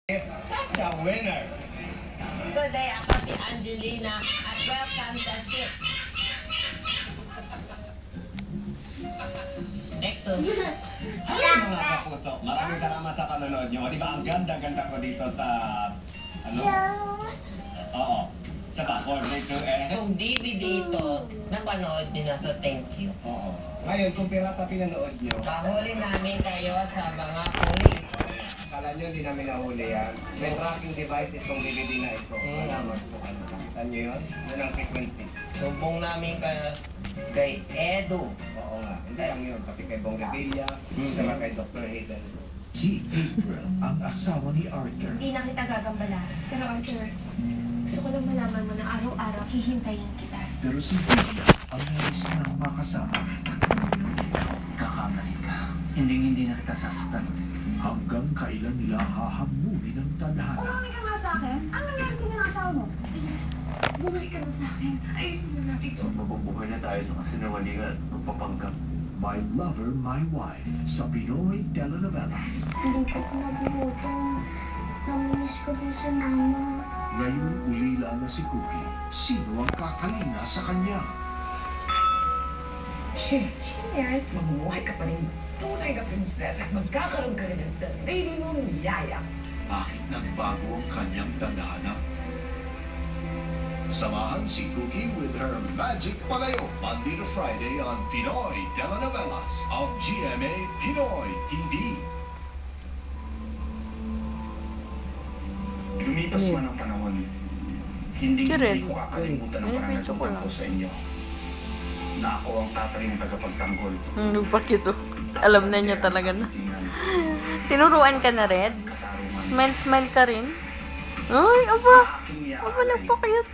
Such a winner! Today ako si Angelina at welcome sa ship. Ito. Ay, mga kapuso, maraming salamat sa panonood nyo. Di ba ang ganda-ganda ko dito sa... ano? Oo. Tsaka, coordinator Kung DVD ito, napanood nyo na, so thank you. Oo. Ngayon, kung pirata pinanood nyo, Pahuli namin kayo sa mga pulis. kala nyo hindi namin nahuli yan. May tracking device itong DVD na ito. Malaman po ano. Nakita nyo yun? Yun ang frequency. Sumbong namin kay Edu. Oo nga. Hindi lang yun. Pati kay Bong Revilla, saka kay Dr. Hayden. Si April ang asawa ni Arthur. Hindi na kita gagambala. Pero Arthur, gusto ko lang malaman mo na araw-araw hihintayin kita. Pero si Julia ang nais niyang makasama. Kakamali ka. Hindi na kita sasaktan. Hanggang kailan nila hahamunin ang tadhana. Umami ka nga sa akin. Ano nangyari sa mga asawa mo? Please, bumalik ka na sa akin. Ayusin na natin ito. Mabubuhay na tayo sa kasinungalingan at pagpapanggap. My Lover, My Wife sa Pinoy Telenovelas. Hindi ko nabubuto. Naminis ko din sa mama. Ngayon ulila na si Cookie. Sino ang kakalinga sa kanya? Siyempre, mamuhay ka pa rin tunay na prinsesa at magkakaroon ka rin ng sarili mong yaya. Bakit nagbago ang kanyang tadhana? Samahan si Cookie with her magic palayo Monday to Friday on Pinoy Telenovelas of GMA Pinoy TV. Lumipas man ang panahon, hindi ko kakalimutan ang pananagutan ko sa inyo. Na ako ang tataring tagapagtanggol. Lupak ito. Alam na niya talaga na. Tinuruan ka na, Red? Smile ka rin? Ay, aba! Aba, nagpakayat.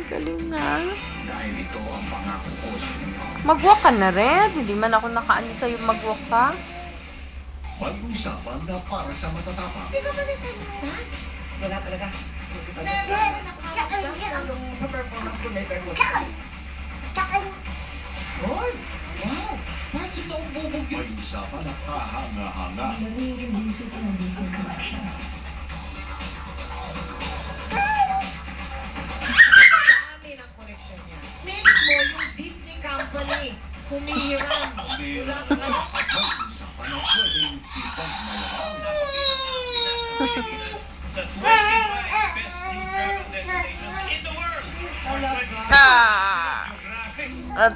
Galing na. Dahil ito ang pangako ko sa inyo. Mag-walk ka na, Red. Hindi man ako nakaano sa'yo mag-walk ka. Pag-usapan na para sa matatapang. Hindi ka ba nasasaktan? Wala talaga. Yung sa performance ko, never was Hoy! Wow! Bakit ito ang bubog yun? May usapan na kahanga-hanga. Nagiging busy ko ng Disney Collection. Dami ng collection niya. Mismo yung Disney Company. Humihiram. Wala ka na. Pag-usapan na pwedeng ipagmalawang. Sa 25 best new travel destinations in the world.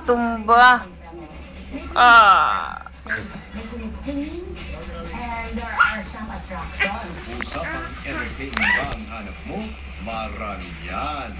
Tumba. And there are some attractions. Usapang entertainment ba ang hanap mo? Marami yan.